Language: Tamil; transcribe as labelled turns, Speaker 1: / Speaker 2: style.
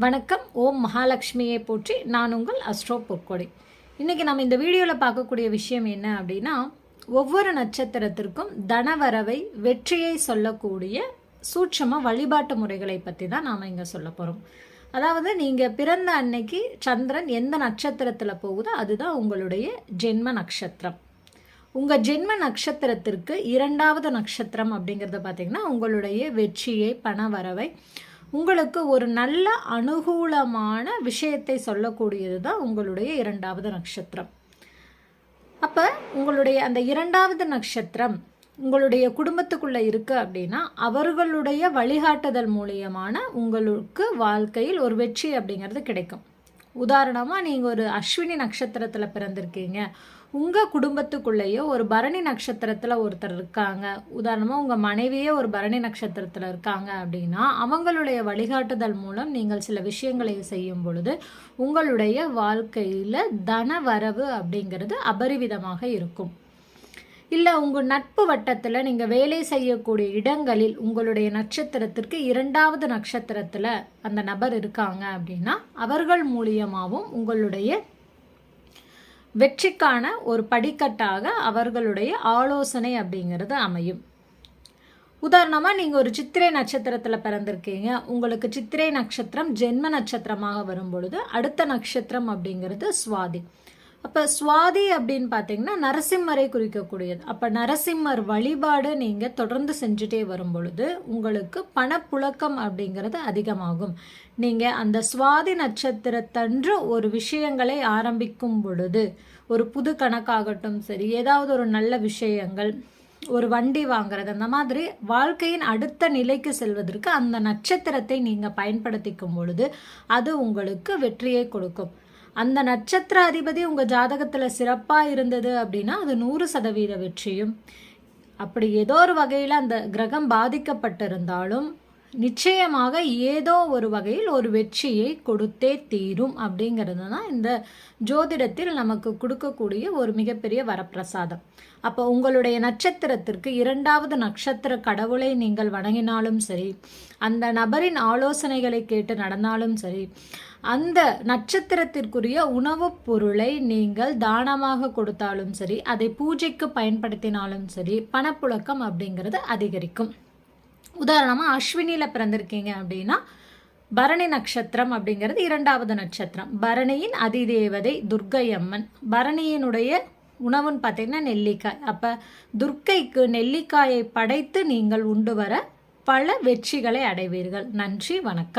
Speaker 1: வணக்கம். ஓம் மகாலட்சுமியை போற்றி. நான் உங்கள் அஸ்ட்ரோ பொற்கொடி. இன்றைக்கி நம்ம இந்த வீடியோவில் பார்க்கக்கூடிய விஷயம் என்ன அப்படின்னா, ஒவ்வொரு நட்சத்திரத்திற்கும் தனவரவை வெற்றியை சொல்லக்கூடிய சூட்சம வழிபாட்டு முறைகளை பற்றி தான் நாம் இங்கே சொல்ல போகிறோம். அதாவது நீங்கள் பிறந்த அன்னைக்கு சந்திரன் எந்த நட்சத்திரத்தில் போகுதோ அதுதான் உங்களுடைய ஜென்ம நட்சத்திரம். உங்கள் ஜென்ம நட்சத்திரத்திற்கு 2வது நட்சத்திரம் அப்படிங்கிறத பார்த்திங்கன்னா உங்களுடைய வெற்றியை, பணவரவை, உங்களுக்கு ஒரு நல்ல அனுகூலமான விஷயத்தை சொல்லக்கூடியது தான் உங்களுடைய 2வது நட்சத்திரம். அப்போ உங்களுடைய அந்த 2வது நட்சத்திரம் உங்களுடைய குடும்பத்துக்குள்ளே இருக்குது அப்படின்னா அவர்களுடைய வழிகாட்டுதல் மூலியமான உங்களுக்கு வாழ்க்கையில் ஒரு வெற்றி அப்படிங்கிறது கிடைக்கும். உதாரணமாக நீங்கள் ஒரு அஸ்வினி நட்சத்திரத்தில் பிறந்திருக்கீங்க, உங்கள் குடும்பத்துக்குள்ளேயோ ஒரு பரணி நட்சத்திரத்தில் ஒருத்தர் இருக்காங்க, உதாரணமாக உங்கள் மனைவியே ஒரு பரணி நட்சத்திரத்தில் இருக்காங்க அப்படின்னா அவங்களுடைய வழிகாட்டுதல் மூலம் நீங்கள் சில விஷயங்களை செய்யும் பொழுது உங்களுடைய வாழ்க்கையில் தன வரவு அப்படிங்கிறது அபரிவிதமாக இருக்கும். இல்லை உங்கள் நட்பு வட்டத்தில் நீங்கள் வேலை செய்யக்கூடிய இடங்களில் உங்களுடைய நட்சத்திரத்திற்கு 2வது நட்சத்திரத்தில் அந்த நபர் இருக்காங்க அப்படின்னா அவர்கள் மூலியமாகவும் உங்களுடைய வெற்றிக்கான ஒரு படிக்கட்டாக அவர்களுடைய ஆலோசனை அப்படிங்கிறது அமையும். உதாரணமாக நீங்கள் ஒரு சித்திரை நட்சத்திரத்தில் பிறந்திருக்கீங்க, உங்களுக்கு சித்திரை நட்சத்திரம் ஜென்ம நட்சத்திரமாக வரும் பொழுது அடுத்த நட்சத்திரம் அப்படிங்கிறது சுவாதி. அப்போ சுவாதி அப்படின்னு பார்த்தீங்கன்னா நரசிம்மரை குறிக்கக்கூடியது. அப்போ நரசிம்மர் வழிபாடு நீங்கள் தொடர்ந்து செஞ்சுட்டே வரும் பொழுது உங்களுக்கு பணப்புழக்கம் அப்படிங்கிறது அதிகமாகும். நீங்கள் அந்த சுவாதி நட்சத்திரத்தன்று ஒரு விஷயங்களை ஆரம்பிக்கும் பொழுது, ஒரு புது கணக்காகட்டும் சரி, ஏதாவது ஒரு நல்ல விஷயங்கள், ஒரு வண்டி வாங்குறது, அந்த மாதிரி வாழ்க்கையின் அடுத்த நிலைக்கு செல்வதற்கு அந்த நட்சத்திரத்தை நீங்கள் பயன்படுத்திக்கும் பொழுது அது உங்களுக்கு வெற்றியை கொடுக்கும். அந்த நட்சத்திர அதிபதி உங்கள் ஜாதகத்தில் சிறப்பாக இருந்தது அப்படின்னா அது 100% வெற்றியும். அப்படி ஏதோ ஒரு வகையில் அந்த கிரகம் பாதிக்கப்பட்டிருந்தாலும் நிச்சயமாக ஏதோ ஒரு வகையில் ஒரு வெற்றியை கொடுத்தே தீரும் அப்படிங்கிறது தான் இந்த ஜோதிடத்தில் நமக்கு கொடுக்கக்கூடிய ஒரு மிகப்பெரிய வரப்பிரசாதம். அப்போ உங்களுடைய நட்சத்திரத்திற்கு 2வது நட்சத்திர கடவுளை நீங்கள் வணங்கினாலும் சரி, அந்த நபரின் ஆலோசனைகளை கேட்டு நடந்தாலும் சரி, அந்த நட்சத்திரத்திற்குரிய உணவுப் பொருளை நீங்கள் தானமாக கொடுத்தாலும் சரி, அதை பூஜைக்கு பயன்படுத்தினாலும் சரி, பணப்புழக்கம் அப்படிங்கிறது அதிகரிக்கும். உதாரணமாக அஸ்வினியில் பிறந்திருக்கீங்க அப்படின்னா பரணி நட்சத்திரம் அப்படிங்கிறது 2வது நட்சத்திரம். பரணியின் அதிதேவதை துர்க்கை அம்மன். பரணியினுடைய உணவுன்னு பார்த்தீங்கன்னா நெல்லிக்காய். அப்போ துர்க்கைக்கு நெல்லிக்காயை படைத்து நீங்கள் உண்டு வர பல வெற்றிகளை அடைவீர்கள். நன்றி, வணக்கம்.